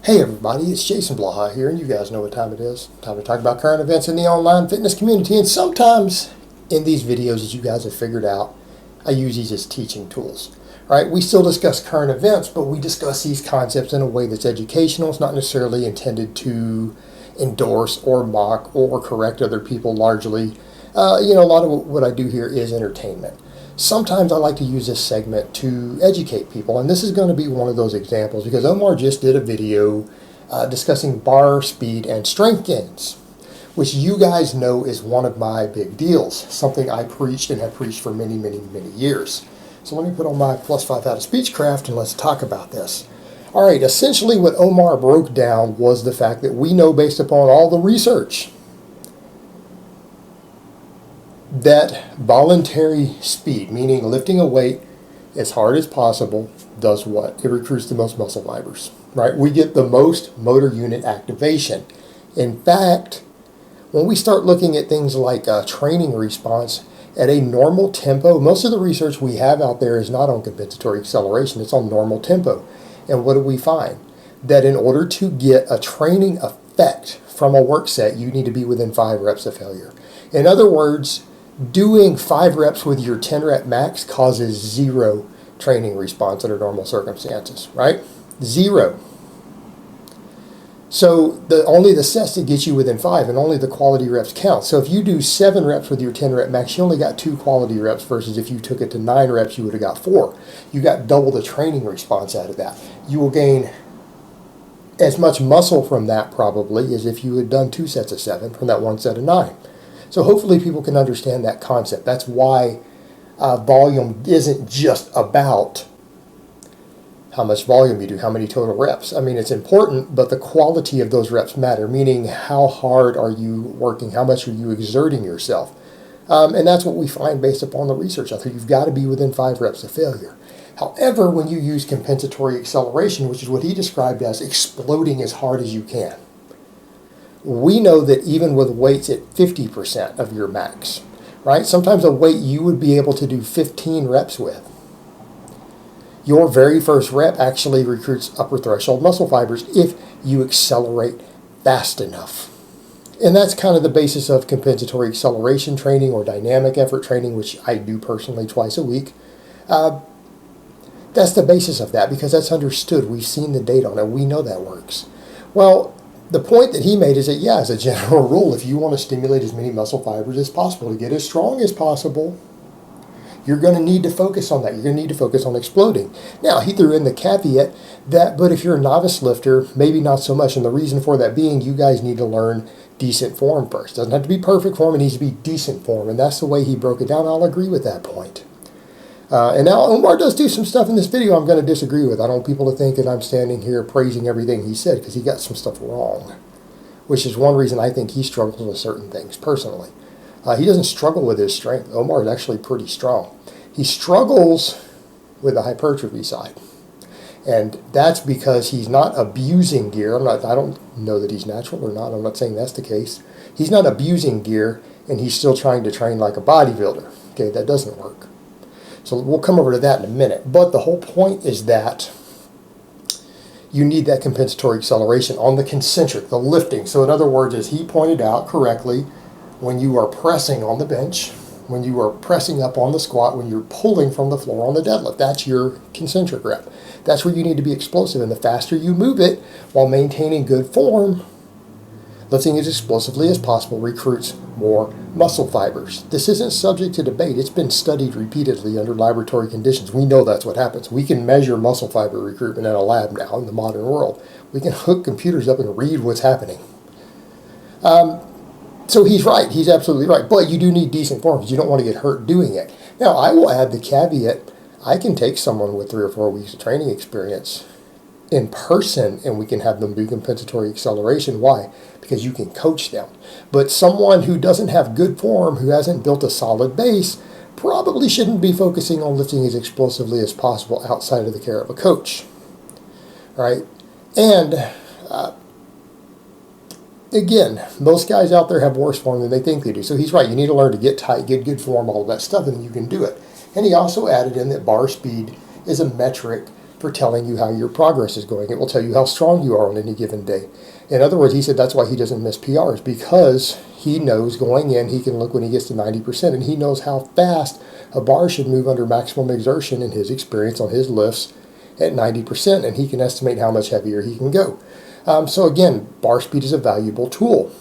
Hey everybody, it's Jason Blaha here, and you guys know what time it is. Time to talk about current events in the online fitness community. And sometimes in these videos, as you guys have figured out, I use these as teaching tools. Right? We still discuss current events, but we discuss these concepts in a way that's educational. It's not necessarily intended to endorse or mock or correct other people largely. A lot of what I do here is entertainment. Sometimes I like to use this segment to educate people, and this is going to be one of those examples because Omar just did a video discussing bar speed and strength gains, which you guys know is one of my big deals, something I preached and have preached for many, many, many years. So let me put on my +5 out of Speechcraft and let's talk about this. All right, essentially what Omar broke down was the fact that we know based upon all the research that voluntary speed, meaning lifting a weight as hard as possible, does what? It recruits the most muscle fibers, right? We get the most motor unit activation. In fact, when we start looking at things like training response at a normal tempo, most of the research we have out there is not on compensatory acceleration, it's on normal tempo. And what do we find? That in order to get a training effect from a work set, you need to be within 5 reps of failure. In other words, doing 5 reps with your 10 rep max causes 0 training response under normal circumstances, right? 0. So only the sets that get you within 5 and only the quality reps count. So if you do 7 reps with your 10 rep max, you only got 2 quality reps versus if you took it to 9 reps, you would have got 4. You got double the training response out of that. You will gain as much muscle from that probably as if you had done 2 sets of 7 from that 1 set of 9. So hopefully people can understand that concept. That's why volume isn't just about how much volume you do, how many total reps. I mean, it's important, but the quality of those reps matter, meaning how hard are you working, how much are you exerting yourself. And that's what we find based upon the research out there. You've got to be within 5 reps of failure. However, when you use compensatory acceleration, which is what he described as exploding as hard as you can, we know that even with weights at 50% of your max, right? Sometimes a weight you would be able to do 15 reps with. Your very first rep actually recruits upper threshold muscle fibers if you accelerate fast enough. And that's kind of the basis of compensatory acceleration training or dynamic effort training, which I do personally twice a week. That's the basis of that because that's understood. We've seen the data on it. We know that works. Well, the point that he made is that, yeah, as a general rule, if you want to stimulate as many muscle fibers as possible to get as strong as possible, you're going to need to focus on that. You're going to need to focus on exploding. Now, he threw in the caveat that, but if you're a novice lifter, maybe not so much. And the reason for that being, you guys need to learn decent form first. Doesn't have to be perfect form. It needs to be decent form. And that's the way he broke it down. I'll agree with that point. And now Omar does do some stuff in this video I'm going to disagree with. I don't want people to think that I'm standing here praising everything he said because he got some stuff wrong, which is one reason I think he struggles with certain things personally. He doesn't struggle with his strength. Omar is actually pretty strong. He struggles with the hypertrophy side. And that's because he's not abusing gear. I don't know that he's natural or not. I'm not saying that's the case. He's not abusing gear and he's still trying to train like a bodybuilder. Okay, that doesn't work. So we'll come over to that in a minute. But the whole point is that you need that compensatory acceleration on the concentric, the lifting. So in other words, as he pointed out correctly, when you are pressing on the bench, when you are pressing up on the squat, when you're pulling from the floor on the deadlift, that's your concentric rep. That's where you need to be explosive. And the faster you move it while maintaining good form, lifting as explosively as possible recruits more muscle fibers. This isn't subject to debate. It's been studied repeatedly under laboratory conditions. We know that's what happens. We can measure muscle fiber recruitment in a lab now in the modern world. We can hook computers up and read what's happening. So he's right. He's absolutely right. But you do need decent form because you don't want to get hurt doing it. Now, I will add the caveat. I can take someone with 3 or 4 weeks of training experience in person and we can have them do compensatory acceleration. Why? Because you can coach them. But someone who doesn't have good form, who hasn't built a solid base, probably shouldn't be focusing on lifting as explosively as possible outside of the care of a coach. All right? And again, most guys out there have worse form than they think they do. So he's right. You need to learn to get tight, get good form, all of that stuff, and then you can do it. And he also added in that bar speed is a metric for telling you how your progress is going. It will tell you how strong you are on any given day. In other words, he said that's why he doesn't miss PRs, because he knows going in, he can look when he gets to 90%, and he knows how fast a bar should move under maximum exertion in his experience on his lifts at 90%, and he can estimate how much heavier he can go. So again, bar speed is a valuable tool.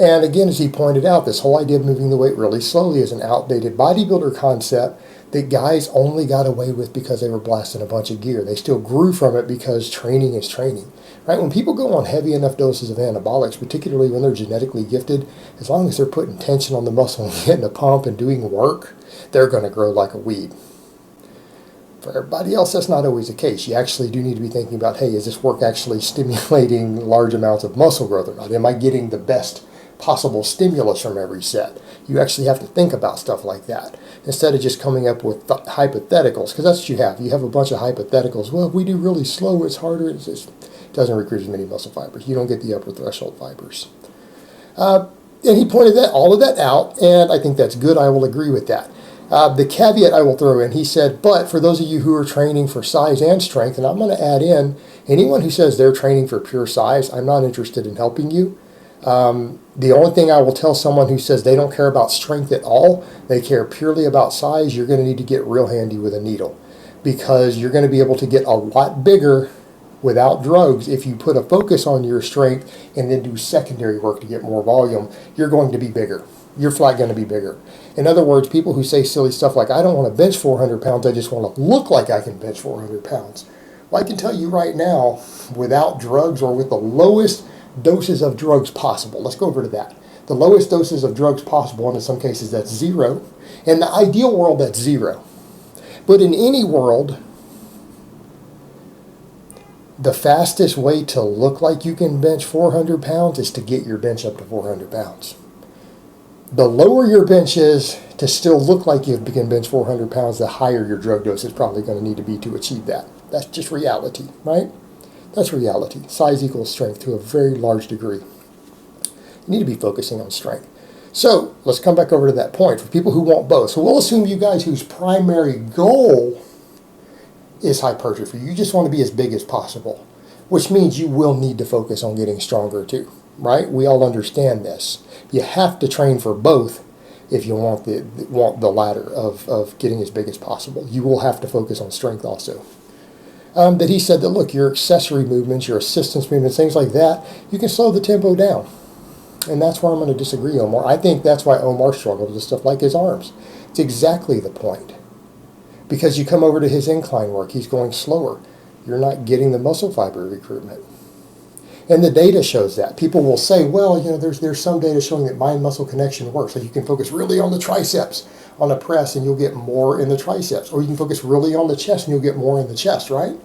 And again, as he pointed out, this whole idea of moving the weight really slowly is an outdated bodybuilder concept that guys only got away with because they were blasting a bunch of gear. They still grew from it because training is training. Right? When people go on heavy enough doses of anabolics, particularly when they're genetically gifted, as long as they're putting tension on the muscle and getting a pump and doing work, they're going to grow like a weed. For everybody else, that's not always the case. You actually do need to be thinking about, hey, is this work actually stimulating large amounts of muscle growth or not? Am I getting the best possible stimulus from every set? You actually have to think about stuff like that instead of just coming up with hypotheticals, because that's what you have. You have a bunch of hypotheticals. Well, if we do really slow, it's harder. It doesn't recruit as many muscle fibers. You don't get the upper threshold fibers. And he pointed all of that out, and I think that's good. I will agree with that. The caveat I will throw in, he said, but for those of you who are training for size and strength, and I'm going to add in, anyone who says they're training for pure size, I'm not interested in helping you. The only thing I will tell someone who says they don't care about strength at all, they care purely about size, you're going to need to get real handy with a needle, because you're going to be able to get a lot bigger without drugs. If you put a focus on your strength and then do secondary work to get more volume, you're going to be bigger. You're flat going to be bigger. In other words, people who say silly stuff like, I don't want to bench 400 pounds, I just want to look like I can bench 400 pounds. Well, I can tell you right now, without drugs or with the lowest doses of drugs possible, let's go over to that. The lowest doses of drugs possible, and in some cases that's 0. In the ideal world, that's 0. But in any world, the fastest way to look like you can bench 400 pounds is to get your bench up to 400 pounds. The lower your bench is to still look like you can bench 400 pounds, the higher your drug dose is probably going to need to be to achieve that. That's just reality, right? That's reality. Size equals strength to a very large degree. You need to be focusing on strength. So let's come back over to that point for people who want both. So we'll assume you guys whose primary goal is hypertrophy. You just want to be as big as possible, which means you will need to focus on getting stronger too, right? We all understand this. You have to train for both if you want the latter of getting as big as possible. You will have to focus on strength also. That he said that, look, your accessory movements, your assistance movements, things like that, you can slow the tempo down. And that's where I'm going to disagree, Omar. I think that's why Omar struggled with stuff like his arms. It's exactly the point. Because you come over to his incline work, he's going slower. You're not getting the muscle fiber recruitment. And the data shows that. People will say, well, you know, there's some data showing that mind-muscle connection works. So you can focus really on the triceps on a press and you'll get more in the triceps. Or you can focus really on the chest and you'll get more in the chest, right?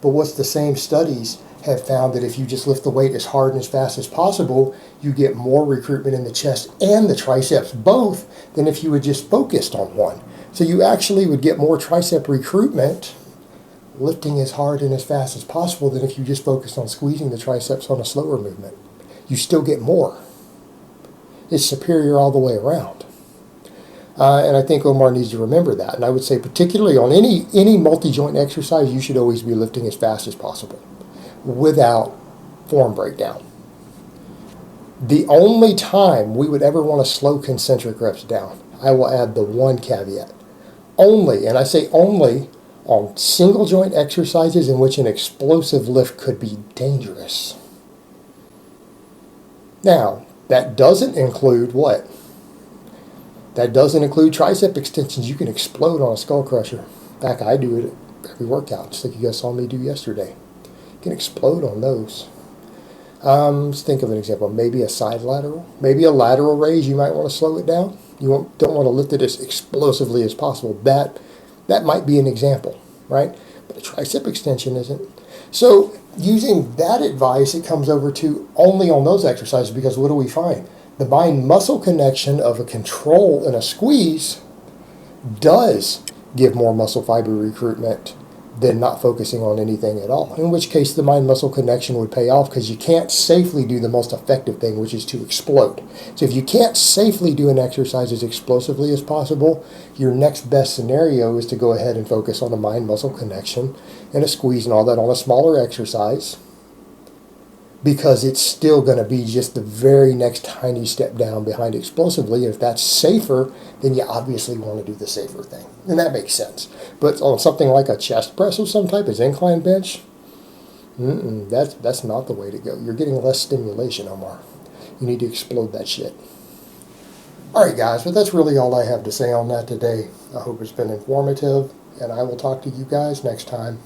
But what's the same studies have found that if you just lift the weight as hard and as fast as possible, you get more recruitment in the chest and the triceps, both, than if you had just focused on one. So you actually would get more tricep recruitment lifting as hard and as fast as possible than if you just focused on squeezing the triceps on a slower movement. You still get more. It's superior all the way around. And I think Omar needs to remember that. And I would say particularly on any multi-joint exercise, you should always be lifting as fast as possible without form breakdown. The only time we would ever want to slow concentric reps down, I will add the one caveat. Only, and I say only, on single joint exercises in which an explosive lift could be dangerous. Now, that doesn't include what? That doesn't include tricep extensions. You can explode on a skull crusher. In fact, I do it at every workout, just like you guys saw me do yesterday. You can explode on those. Let's think of an example. Maybe a side lateral. Maybe a lateral raise, you might want to slow it down. You don't want to lift it as explosively as possible. That might be an example, right? But a tricep extension isn't. So using that advice, it comes over to only on those exercises, because what do we find? The mind-muscle connection of a control and a squeeze does give more muscle fiber recruitment than not focusing on anything at all. In which case the mind-muscle connection would pay off, because you can't safely do the most effective thing, which is to explode. So if you can't safely do an exercise as explosively as possible, your next best scenario is to go ahead and focus on a mind-muscle connection and a squeeze and all that on a smaller exercise, because it's still going to be just the very next tiny step down behind explosively. And if that's safer, then you obviously want to do the safer thing. And that makes sense. But on something like a chest press of some type, as incline bench, that's not the way to go. You're getting less stimulation, Omar. You need to explode that shit. All right, guys, but that's really all I have to say on that today. I hope it's been informative, and I will talk to you guys next time.